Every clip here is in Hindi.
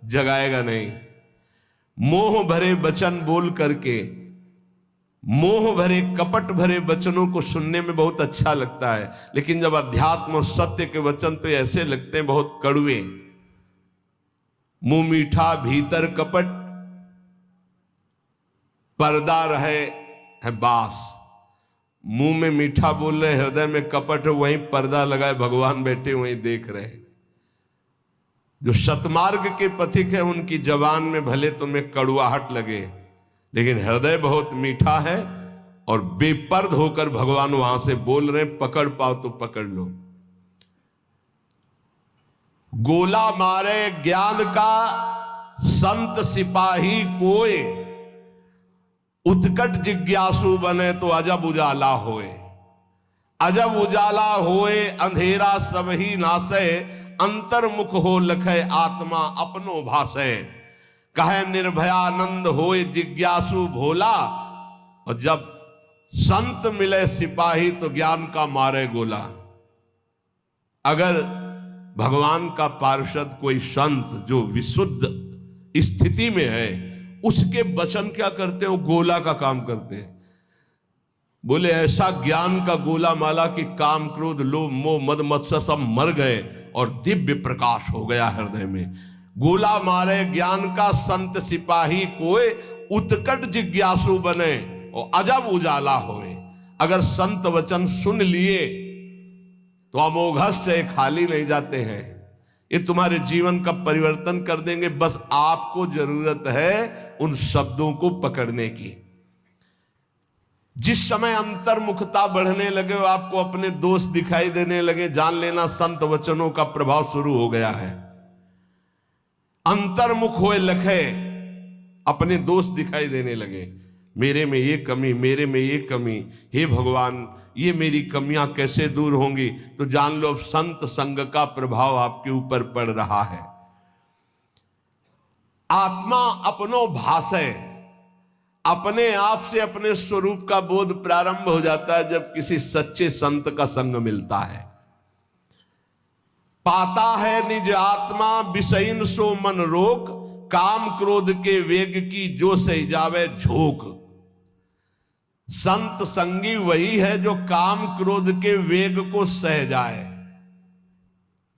जगाएगा नहीं। मोह भरे वचन बोल करके, मोह भरे कपट भरे वचनों को सुनने में बहुत अच्छा लगता है, लेकिन जब अध्यात्म और सत्य के वचन तो ऐसे लगते हैं बहुत कड़वे। मुंह मीठा भीतर कपट, पर्दा रहे है बास। मुंह में मीठा बोल रहे, हृदय में कपट है, वहीं पर्दा लगाए भगवान बैठे वहीं देख रहे। जो सतमार्ग के पथिक है उनकी जबान में भले तुम्हें कड़ुआहट लगे, लेकिन हृदय बहुत मीठा है और बेपर्द होकर भगवान वहां से बोल रहे, पकड़ पाओ तो पकड़ लो। गोला मारे ज्ञान का संत सिपाही कोय, उत्कट जिज्ञासु बने तो अजब उजाला होए। अजब उजाला होए अंधेरा सब ही नासे, अंतर्मुख हो लखे आत्मा अपनो भाषे। कहे निर्भयानंद होए जिज्ञासु भोला, और जब संत मिले सिपाही तो ज्ञान का मारे गोला। अगर भगवान का पार्षद कोई संत जो विशुद्ध स्थिति में है, उसके वचन क्या करते हो? गोला का काम करते हैं। बोले ऐसा ज्ञान का गोला माला कि काम क्रोध लोभ मोह मद मत्सर सब मर गए और दिव्य प्रकाश हो गया हृदय में। गोला मारे ज्ञान का संत सिपाही कोई, उत्कट जिज्ञासु बने और अजब उजाला होए। अगर संत वचन सुन लिए तो अमोघस से खाली नहीं जाते हैं, ये तुम्हारे जीवन का परिवर्तन कर देंगे। बस आपको जरूरत है उन शब्दों को पकड़ने की। जिस समय अंतर्मुखता बढ़ने लगे, आपको अपने दोष दिखाई देने लगे, जान लेना संत वचनों का प्रभाव शुरू हो गया है। अंतर्मुख होए लखे, अपने दोष दिखाई देने लगे। मेरे में ये कमी, मेरे में ये कमी, हे भगवान ये मेरी कमियां कैसे दूर होंगी? तो जान लो संत संग का प्रभाव आपके ऊपर पड़ रहा है। आत्मा अपनो भाषे, अपने आप से अपने स्वरूप का बोध प्रारंभ हो जाता है जब किसी सच्चे संत का संग मिलता है। पाता है निज आत्मा विषयन सो मन रोक, काम क्रोध के वेग की जो सही जावे झोंक। संत संगी वही है जो काम क्रोध के वेग को सह जाए।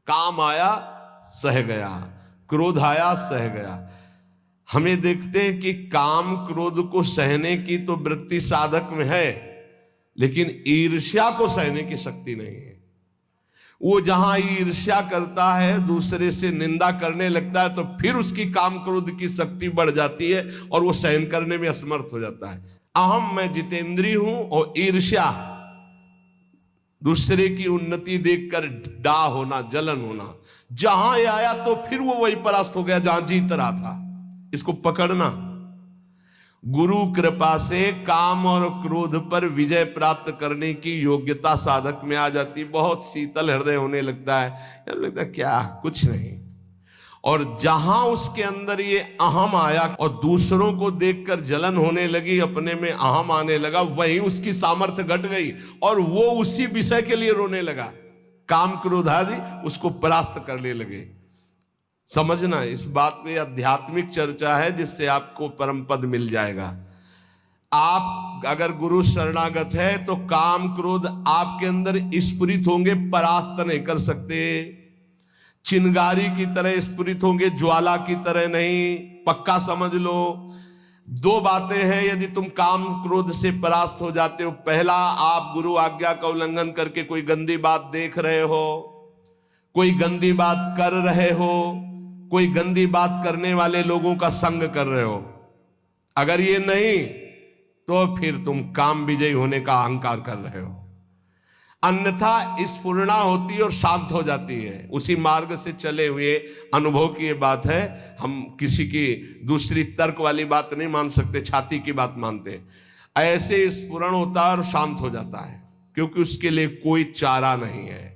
काम आया सह गया, क्रोध आया सह गया। हमें देखते हैं कि काम क्रोध को सहने की तो वृत्ति साधक में है, लेकिन ईर्ष्या को सहने की शक्ति नहीं है। वो जहां ईर्ष्या करता है, दूसरे से निंदा करने लगता है, तो फिर उसकी काम क्रोध की शक्ति बढ़ जाती है और वो सहन करने में असमर्थ हो जाता है। अहम मैं जितेंद्रिय हूं और ईर्ष्या दूसरे की उन्नति देखकर डा होना, जलन होना, जहां ये आया तो फिर वो वही परास्त हो गया जहां जीत रहा था। इसको पकड़ना। गुरु कृपा से काम और क्रोध पर विजय प्राप्त करने की योग्यता साधक में आ जाती। बहुत शीतल हृदय होने लगता है, लगता है क्या कुछ नहीं। और जहां उसके अंदर ये अहम आया और दूसरों को देखकर जलन होने लगी, अपने में अहम आने लगा, वहीं उसकी सामर्थ्य घट गई और वो उसी विषय के लिए रोने लगा। काम क्रोध आदि उसको परास्त करने लगे। समझना, इस बात में आध्यात्मिक चर्चा है जिससे आपको परम पद मिल जाएगा। आप अगर गुरु शरणागत है तो काम क्रोध आपके अंदर स्फुरित होंगे, परास्त नहीं कर सकते। चिंगारी की तरह स्फुरित होंगे, ज्वाला की तरह नहीं। पक्का समझ लो। दो बातें हैं यदि तुम काम क्रोध से परास्त हो जाते हो। पहला, आप गुरु आज्ञा का उल्लंघन करके कोई गंदी बात देख रहे हो, कोई गंदी बात कर रहे हो, कोई गंदी बात करने वाले लोगों का संग कर रहे हो। अगर ये नहीं तो फिर तुम काम विजयी होने का अहंकार कर रहे हो। अन्यथा स्फुरणा होती है और शांत हो जाती है। उसी मार्ग से चले हुए अनुभव की ये बात है। हम किसी की दूसरी तर्क वाली बात नहीं मान सकते, छाती की बात मानते। ऐसे स्फुरण होता है और शांत हो जाता है, क्योंकि उसके लिए कोई चारा नहीं है।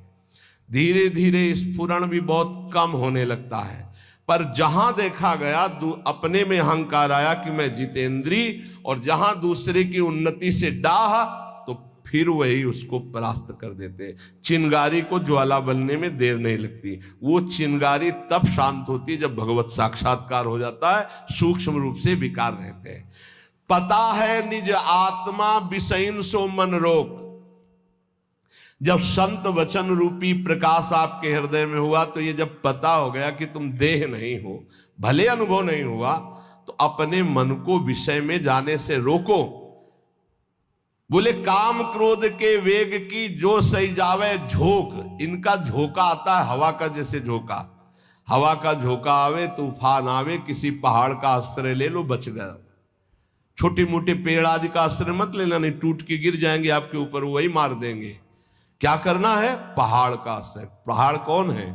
धीरे धीरे स्फुरण भी बहुत कम होने लगता है। पर जहां देखा गया अपने में अहंकार आया कि मैं जितेंद्री, और जहां दूसरे की उन्नति से डाह, तो फिर वही उसको परास्त कर देते। चिंगारी को ज्वाला बनने में देर नहीं लगती। वो चिंगारी तब शांत होती है जब भगवत साक्षात्कार हो जाता है, सूक्ष्म रूप से विकार रहते हैं। पता है निज आत्मा विषयन सो मन रोक। जब संत वचन रूपी प्रकाश आपके हृदय में हुआ, तो ये जब पता हो गया कि तुम देह नहीं हो, भले अनुभव नहीं हुआ, तो अपने मन को विषय में जाने से रोको। बोले काम क्रोध के वेग की जो सही जावे झोंक। इनका झोंका आता है हवा का, जैसे झोंका, हवा का झोंका आवे, तूफान आवे, किसी पहाड़ का आश्रय ले लो, बच गया। छोटे मोटे पेड़ आदि का आश्रय मत लेना, नहीं टूट के गिर जाएंगे आपके ऊपर, वही मार देंगे। क्या करना है? पहाड़ का आश्रय। पहाड़ कौन है?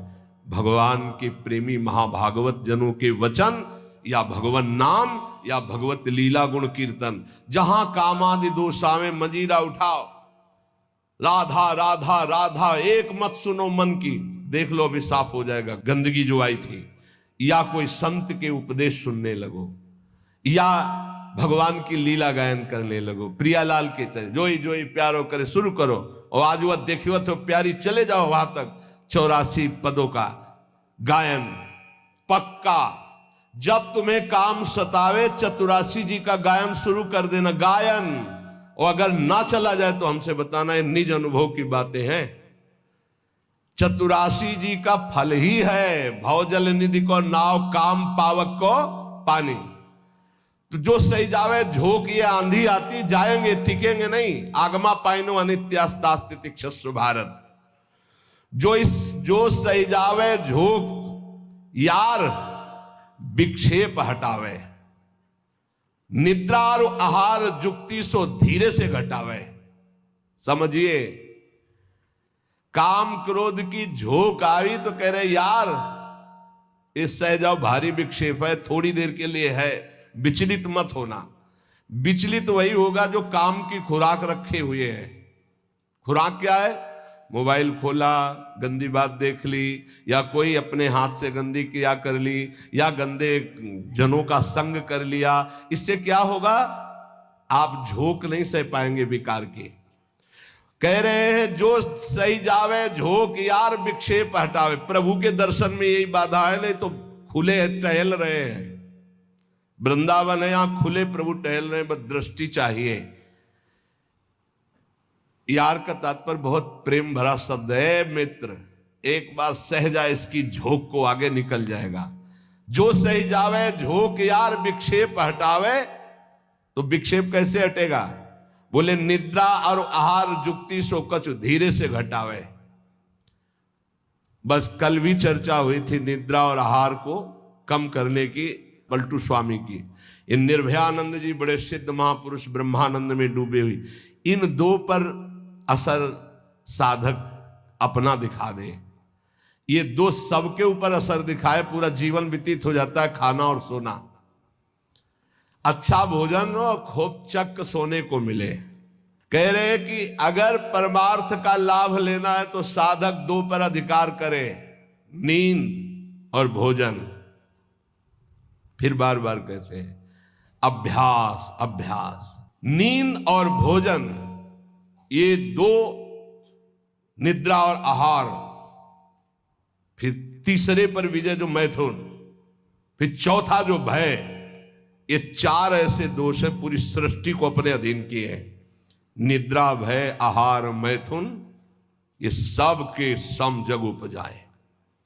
भगवान के प्रेमी महाभागवत जनों के वचन, या भगवान नाम, या भगवत लीला गुण कीर्तन। जहां कामादि दोष आवे मंजीरा उठाओ, राधा राधा राधा एक मत सुनो मन की, देख लो अभी साफ हो जाएगा गंदगी जो आई थी। या कोई संत के उपदेश सुनने लगो, या भगवान की लीला गायन करने लगो। प्रियालाल के चले जोई जोई प्यारो करे शुरू करो, और आज वह देखियो तो प्यारी, चले जाओ वहां तक। 84 पदों का गायन पक्का। जब तुम्हें काम सतावे, चतुरासी जी का गायन शुरू कर देना, गायन। और अगर ना चला जाए तो हमसे बताना, ये निज अनुभव की बातें हैं। चतुरासी जी का फल ही है भवजल निधि को नाव, काम पावक को पानी। तो जो सही जावे झोंक, ये आंधी आती जाएंगे, टिकेंगे नहीं। आगमा पाइनो अनित्यास्तास्तितिक्षस्व भारत। जो सही जावे झोंक यार, विक्षेप हटावे। निद्रा और आहार जुक्ति सो धीरे से घटावे। समझिए, काम क्रोध की झोंक आई तो कह रहे यार इस सह जाओ, भारी विक्षेप है, थोड़ी देर के लिए है, विचलित मत होना। विचलित वही होगा जो काम की खुराक रखे हुए है। खुराक क्या है? मोबाइल खोला, गंदी बात देख ली, या कोई अपने हाथ से गंदी क्रिया कर ली, या गंदे जनों का संग कर लिया। इससे क्या होगा? आप झोंक नहीं सह पाएंगे विकार की। कह रहे हैं जो सही जावे झोंक यार, विक्षेप हटावे। प्रभु के दर्शन में यही बाधा है, नहीं तो खुले टहल रहे हैं। वृंदावन है, यहां खुले प्रभु टहल रहे हैं, बस दृष्टि चाहिए। यार का तात्पर्य बहुत प्रेम भरा शब्द है मित्र। एक बार सह जाए इसकी झोंक को, आगे निकल जाएगा। जो सही जावे झोंक यार, विक्षेप हटावे। तो विक्षेप कैसे हटेगा? बोले निद्रा और आहार जुक्ति सो कछु धीरे से घटावे। बस कल भी चर्चा हुई थी निद्रा और आहार को कम करने की, पलटू स्वामी की। इन निर्भयानंद जी बड़े सिद्ध महापुरुष ब्रह्मानंद में डूबे हुई। इन दो पर असर साधक अपना दिखा दे, ये दो सबके ऊपर असर दिखाए, पूरा जीवन व्यतीत हो जाता है। खाना और सोना, अच्छा भोजन और खूब चक सोने को मिले। कह रहे कि अगर परमार्थ का लाभ लेना है तो साधक दो पर अधिकार करे, नींद और भोजन। फिर बार बार कहते हैं अभ्यास अभ्यास। नींद और भोजन, ये दो, निद्रा और आहार। फिर तीसरे पर विजय जो मैथुन, फिर चौथा जो भय। ये चार ऐसे दोष है पूरी सृष्टि को अपने अधीन किए हैं। निद्रा, भय, आहार, मैथुन, ये सब के सम जग उपजाए,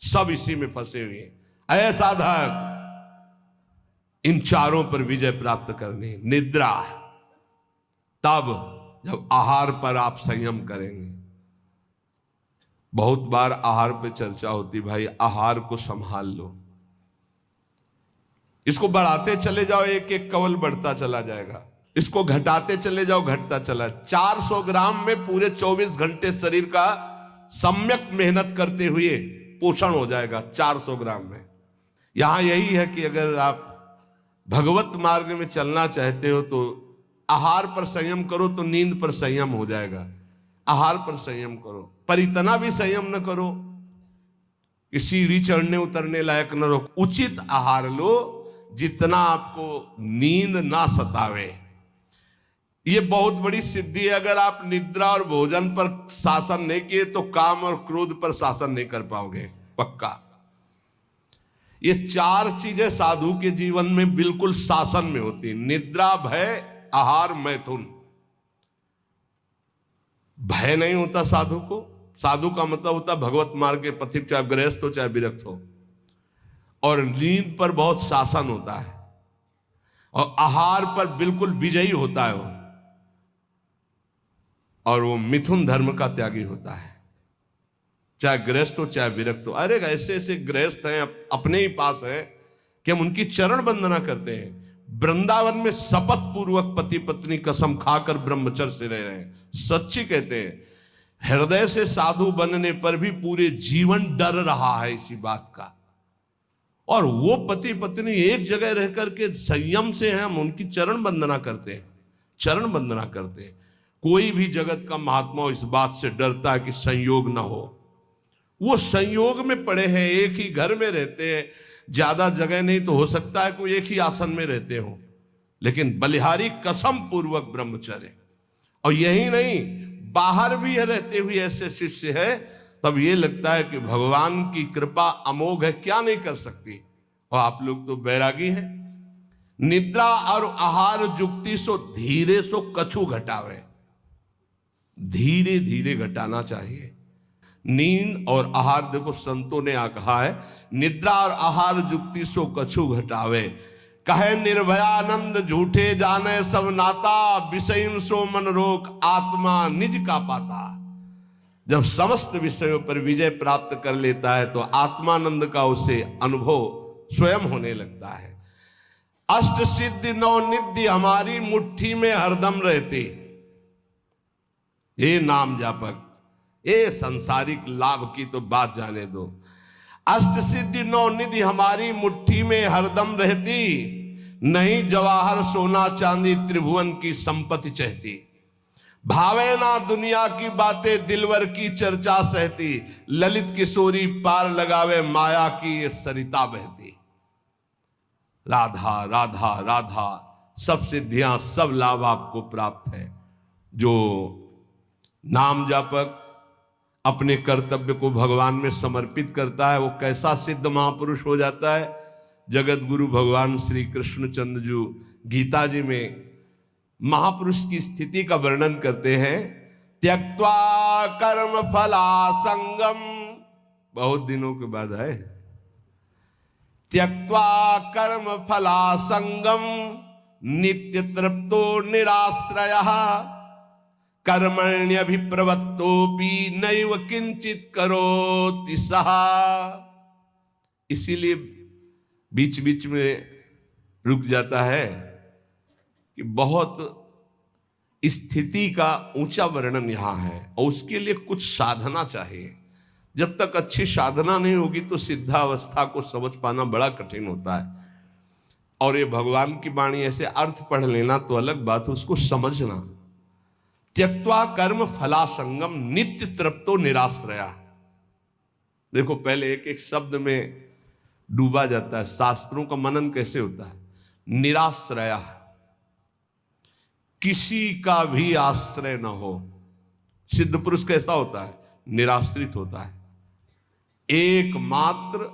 सब इसी में फंसे हुए हैं। ऐसा साधक इन चारों पर विजय प्राप्त करनी। निद्रा तब जब आहार पर आप संयम करेंगे। बहुत बार आहार पे चर्चा होती, भाई आहार को संभाल लो, इसको बढ़ाते चले जाओ, एक एक कवल बढ़ता चला जाएगा। इसको घटाते चले जाओ, घटता चला। 400 ग्राम में पूरे 24 घंटे शरीर का सम्यक मेहनत करते हुए पोषण हो जाएगा 400 ग्राम में। यहां यही है कि अगर आप भगवत मार्ग में चलना चाहते हो तो आहार पर संयम करो, तो नींद पर संयम हो जाएगा। आहार पर संयम करो, पर इतना भी संयम न करो कि सीढ़ी चढ़ने उतरने लायक न रहो। उचित आहार लो जितना आपको नींद ना सतावे। ये बहुत बड़ी सिद्धि है। अगर आप निद्रा और भोजन पर शासन नहीं किए तो काम और क्रोध पर शासन नहीं कर पाओगे, पक्का। ये चार चीजें साधु के जीवन में बिल्कुल शासन में होती। निद्रा, भय, आहार, मैथुन। भय नहीं होता साधु को। साधु का मतलब होता भगवत मार्ग के पथिक, चाहे गृहस्थ हो चाहे विरक्त हो। और नींद पर बहुत शासन होता है, और आहार पर बिल्कुल विजयी होता है वो, और वो मिथुन धर्म का त्यागी होता है, चाहे गृहस्थ हो चाहे विरक्त हो। अरे ऐसे ऐसे गृहस्थ हैं अपने ही पास है कि हम उनकी चरण वंदना करते हैं। वृंदावन में शपथ पूर्वक पति पत्नी कसम खाकर ब्रह्मचर्य से रह रहे हैं। सच्ची कहते हैं, हृदय से साधु बनने पर भी पूरे जीवन डर रहा है इसी बात का। और वो पति पत्नी एक जगह रह करके संयम से हैं, हम उनकी चरण वंदना करते हैं, चरण वंदना करते हैं। कोई भी जगत का महात्मा इस बात से डरता है कि संयोग ना हो। वो संयोग में पड़े हैं, एक ही घर में रहते हैं, ज्यादा जगह नहीं तो हो सकता है कोई एक ही आसन में रहते हो, लेकिन बलिहारी कसम पूर्वक ब्रह्मचर्य। और यही नहीं, बाहर भी रहते हुए ऐसे शिष्य है, तब ये लगता है कि भगवान की कृपा अमोघ है, क्या नहीं कर सकती। और आप लोग तो बैरागी हैं। निद्रा और आहार जुक्ति सो धीरे सो कछु घटावे, धीरे धीरे घटाना चाहिए। नींद और आहार, देखो संतों ने कहा है, निद्रा और आहार जुक्ति सो कछु घटावे, कहे निर्भयानंद झूठे जाने सब नाता, विषयन सो मन रोक आत्मा निज का पाता। जब समस्त विषयों पर विजय प्राप्त कर लेता है तो आत्मानंद का उसे अनुभव स्वयं होने लगता है। अष्ट सिद्धि नौ निधि हमारी मुट्ठी में हरदम रहती। ये नाम जापक, ये सांसारिक लाभ की तो बात जाने दो। अष्ट सिद्धि नौ निधि हमारी मुट्ठी में हरदम रहती, नहीं जवाहर सोना चांदी त्रिभुवन की संपत्ति चाहती। भावे ना दुनिया की बातें दिलवर की चर्चा सहती, ललित किशोरी पार लगावे माया की ये सरिता बहती। राधा राधा राधा, सब सिद्धियां सब लाभ आपको प्राप्त है। जो नाम जापक अपने कर्तव्य को भगवान में समर्पित करता है, वो कैसा सिद्ध महापुरुष हो जाता है। जगत गुरु भगवान श्री कृष्णचंद्र जी गीता जी में महापुरुष की स्थिति का वर्णन करते हैं। त्यक्त्वा कर्म फला संगम, बहुत दिनों के बाद है, त्यक्त्वा कर्म फला संगम नित्य तृप्तो निराश्रयः, कर्मण्यभिप्रवृत्तोपि नैव किंचित करोति सः। इसीलिए बीच बीच में रुक जाता है कि बहुत स्थिति का ऊंचा वर्णन यहां है, और उसके लिए कुछ साधना चाहिए। जब तक अच्छी साधना नहीं होगी तो सिद्धावस्था को समझ पाना बड़ा कठिन होता है। और ये भगवान की वाणी ऐसे अर्थ पढ़ लेना तो अलग बात है, उसको समझना। त्यक्त्वा कर्म फला संगम नित्य तृप्तो निराश्रया। देखो पहले एक एक शब्द में डूबा जाता है। शास्त्रों का मनन कैसे होता है? निराश्रया, किसी का भी आश्रय न हो। सिद्ध पुरुष कैसा होता है? निराश्रित होता है। एकमात्र